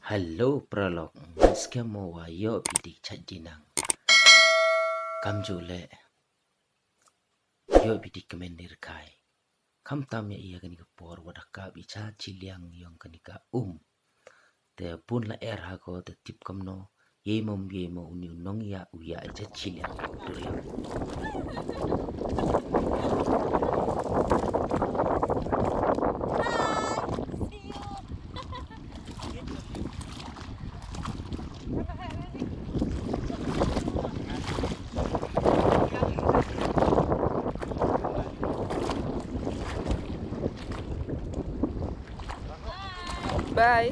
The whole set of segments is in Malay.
Hello pralog maske mo wa yo bidik chadinang kamjule yo bidik kemendir kai kam tam ya iya kanika por wadaka bicha chiliang yong kanika te pun la er ha ko te tip kamno ye mo uni nong ya uya aja chiliang duria Bye.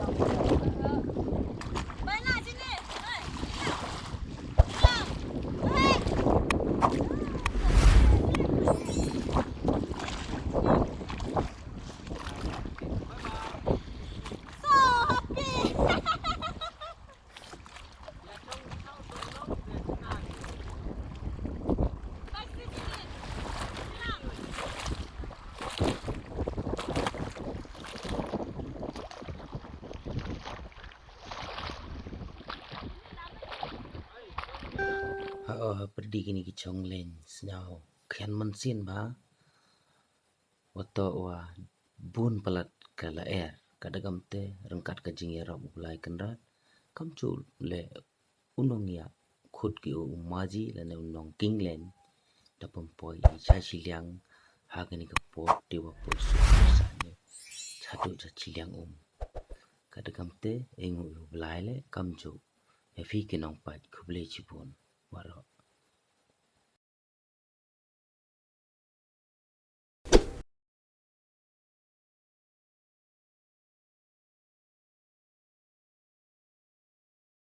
perdi kini kichong len snow kian mansin ba wato wa bun palat kala er kadagam te rengkat ka jingera bulai kenrat kamchu le unong ya khut ki umaji le ne unong kinglen dapam poi cha chiliang hagani ka pot dewa poi su sa ne chatu cha chiliang kadagam te engu bulai le kamchu efi kinong pat khuble chipon waro